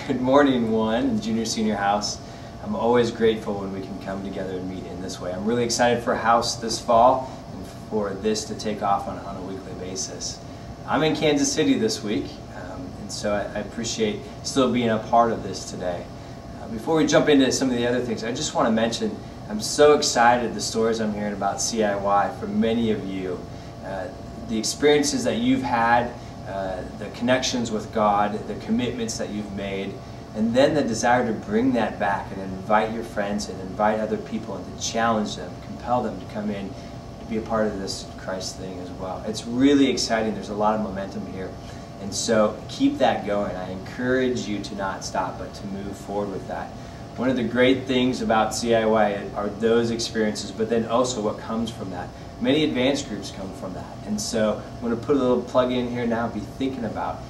Good morning, one and junior senior house. I'm always grateful when we can come together and meet in this way. I'm really excited for house this fall and for this to take off on a weekly basis. I'm in Kansas City this week, and so I appreciate still being a part of this today. Before we jump into some of the other things, I just want to mention I'm so excited the stories I'm hearing about CIY from many of you. The experiences that you've had, the connections with God, the commitments that you've made, and then the desire to bring that back and invite your friends and invite other people and to challenge them, compel them to come in to be a part of this Christ thing as well. It's really exciting. There's a lot of momentum here. And so keep that going. I encourage you to not stop, but to move forward with that. One of the great things about CIY are those experiences, but then also what comes from that. Many advanced groups come from that. And so I'm going to put a little plug in here now, be thinking about,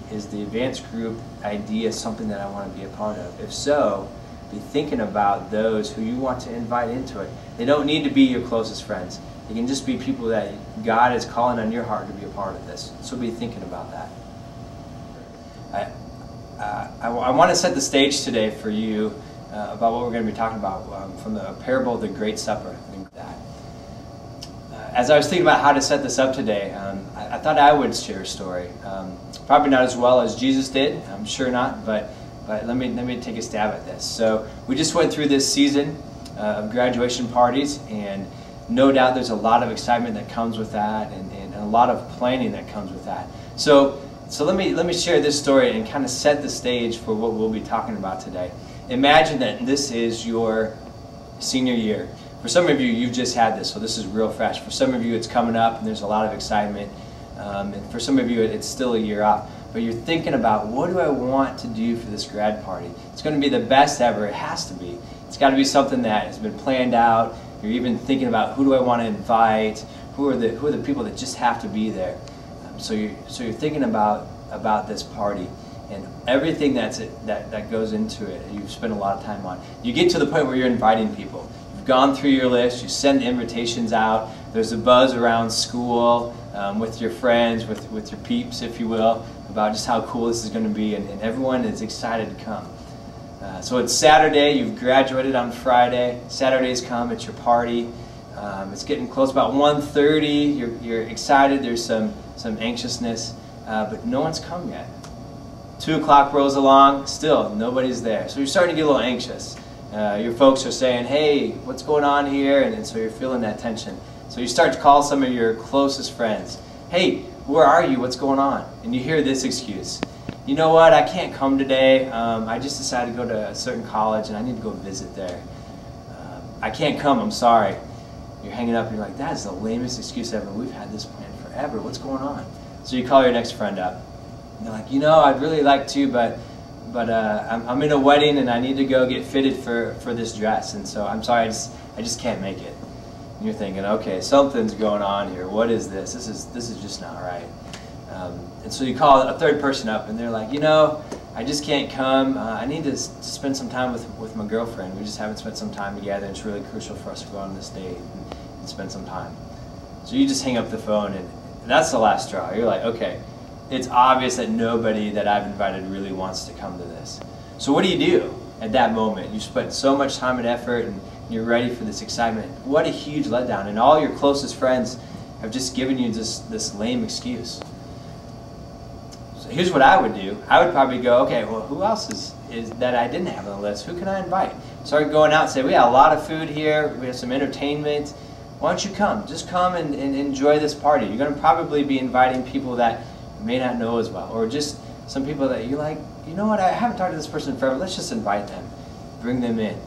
is the advanced group idea something that I want to be a part of? If so, be thinking about those who you want to invite into it. They don't need to be your closest friends. They can just be people that God is calling on your heart to be a part of this. So be thinking about that. I want to set the stage today for you about what we're going to be talking about from the parable of the Great Supper. As I was thinking about how to set this up today, I thought I would share a story. Probably not as well as Jesus did, I'm sure not, but let me take a stab at this. So we just went through this season of graduation parties, and no doubt there's a lot of excitement that comes with that, and a lot of planning that comes with that. So let me share this story and kind of set the stage for what we'll be talking about today. Imagine that this is your senior year. For some of you, you've just had this, so this is real fresh. For some of you, it's coming up and there's a lot of excitement. And for some of you, it's still a year off. But you're thinking about, what do I want to do for this grad party? It's going to be the best ever. It has to be. It's got to be something that has been planned out. You're even thinking about, who do I want to invite? Who are the people that just have to be there? So you're thinking about this party and everything that goes into it. You've spent a lot of time on. You get to the point where you're inviting people. You've gone through your list. You send the invitations out. There's a buzz around school with your friends, with your peeps, if you will, about just how cool this is going to be, and everyone is excited to come. So it's Saturday. You've graduated on Friday. Saturday's come. It's your party. It's getting close, about 1:30. You're excited. There's some anxiousness, but no one's come yet. 2 o'clock rolls along. Still, nobody's there. So you're starting to get a little anxious. Your folks are saying, hey, what's going on here? And so you're feeling that tension. So you start to call some of your closest friends. Hey, where are you? What's going on? And you hear this excuse. You know what? I can't come today. I just decided to go to a certain college and I need to go visit there. I can't come. I'm sorry. You're hanging up and you're like, that is the lamest excuse ever. We've had this plan forever. What's going on? So you call your next friend up. And they're like, you know, I'd really like to, but I'm in a wedding and I need to go get fitted for this dress, and so I'm sorry, I just can't make it. And you're thinking, okay, something's going on here. What is this? This is just not right. And so you call a third person up and they're like, you know, I just can't come. I need to spend some time with my girlfriend. We just haven't spent some time together, and it's really crucial for us to go on this date and spend some time. So you just hang up the phone, and that's the last straw. You're like, okay, it's obvious that nobody that I've invited really wants to come to this. So what do you do at that moment? You spent so much time and effort, and you're ready for this excitement. What a huge letdown. And all your closest friends have just given you this lame excuse. So here's what I would do. I would probably go, okay, well, who else is that I didn't have on the list? Who can I invite? Start going out and say, we got a lot of food here. We have some entertainment. Why don't you come? Just come and enjoy this party. You're going to probably be inviting people that you may not know as well, or just some people that you're like, you know what, I haven't talked to this person forever. Let's just invite them. Bring them in.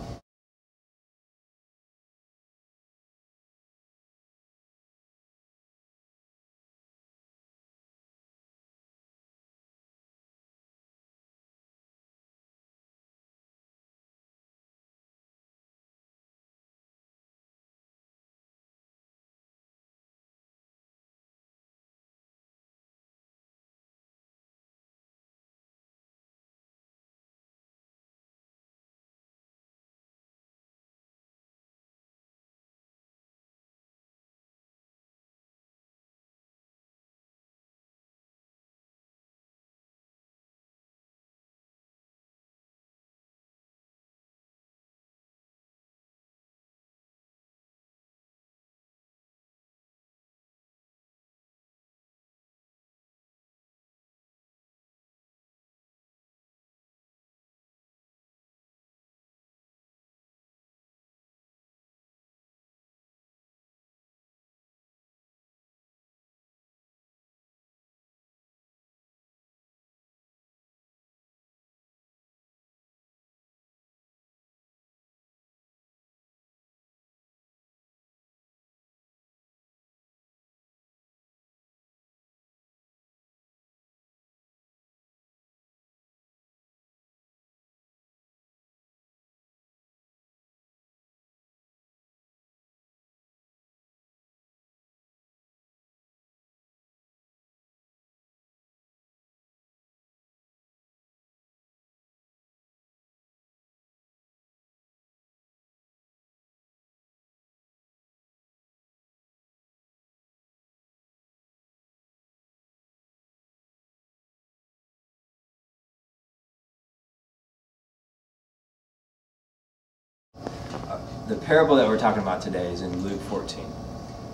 The parable that we're talking about today is in Luke 14,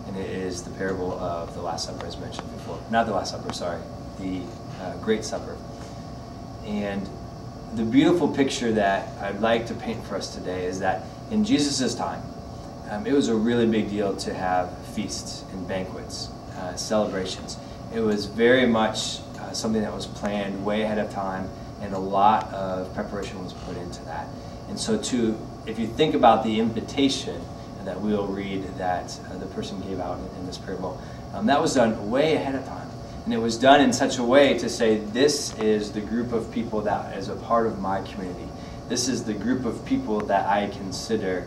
and it is the parable of the Last Supper, as mentioned before. Not the Last Supper, sorry, the Great Supper. And the beautiful picture that I'd like to paint for us today is that in Jesus' time, it was a really big deal to have feasts and banquets, celebrations. It was very much something that was planned way ahead of time, and a lot of preparation was put into that. And so if you think about the invitation that we'll read that the person gave out in this parable, that was done way ahead of time. And it was done in such a way to say, this is the group of people that is a part of my community. This is the group of people that I consider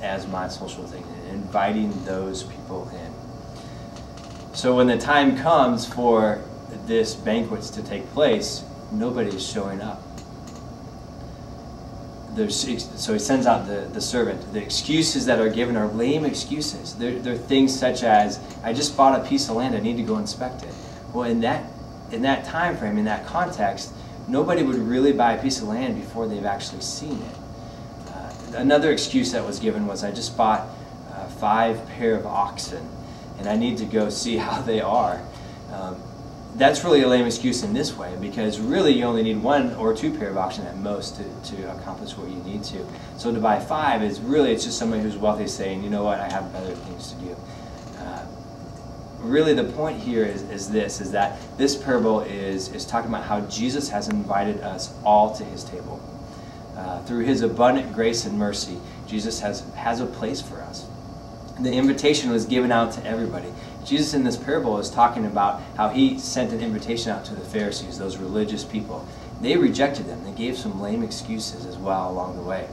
as my social thing, and inviting those people in. So when the time comes for this banquet to take place, nobody's showing up. So he sends out the servant. The excuses that are given are lame excuses. They're things such as, I just bought a piece of land, I need to go inspect it. Well, in that time frame, in that context, nobody would really buy a piece of land before they've actually seen it. Another excuse that was given was, I just bought 5 pair of oxen, and I need to go see how they are. That's really a lame excuse in this way, because really you only need 1 or 2 pair of oxen at most to accomplish what you need to. So to buy 5 is really, it's just somebody who's wealthy saying, you know what, I have better things to do. Really the point here is that this parable is talking about how Jesus has invited us all to his table. Through his abundant grace and mercy, Jesus has a place for us. The invitation was given out to everybody. Jesus in this parable is talking about how he sent an invitation out to the Pharisees, those religious people. They rejected them. They gave some lame excuses as well along the way.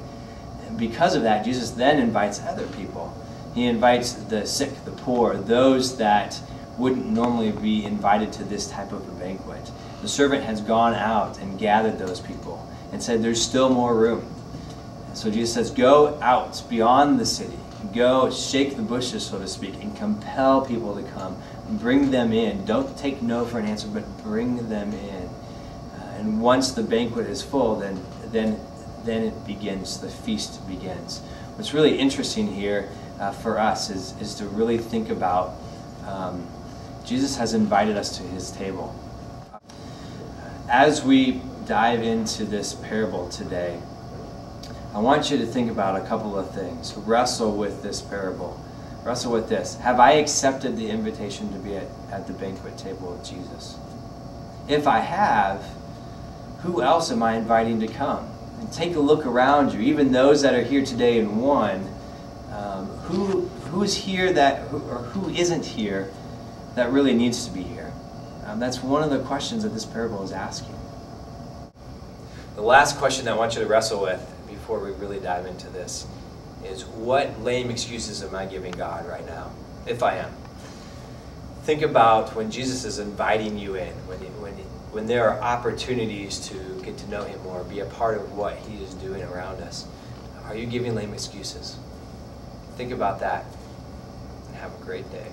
And because of that, Jesus then invites other people. He invites the sick, the poor, those that wouldn't normally be invited to this type of a banquet. The servant has gone out and gathered those people and said, there's still more room. So Jesus says, go out beyond the city. Go shake the bushes, so to speak, and compel people to come. Bring them in. Don't take no for an answer, but bring them in. And once the banquet is full, then it begins. The feast begins. What's really interesting here for us is to really think about Jesus has invited us to his table. As we dive into this parable today, I want you to think about a couple of things. Wrestle with this parable. Wrestle with this. Have I accepted the invitation to be at the banquet table of Jesus? If I have, who else am I inviting to come? And take a look around you, even those that are here today in one. Who's here or who isn't here that really needs to be here? That's one of the questions that this parable is asking. The last question I want you to wrestle with before we really dive into this is, what lame excuses am I giving God right now, if I am? Think about when Jesus is inviting you in, when there are opportunities to get to know him more, be a part of what he is doing around us. Are you giving lame excuses? Think about that, and have a great day.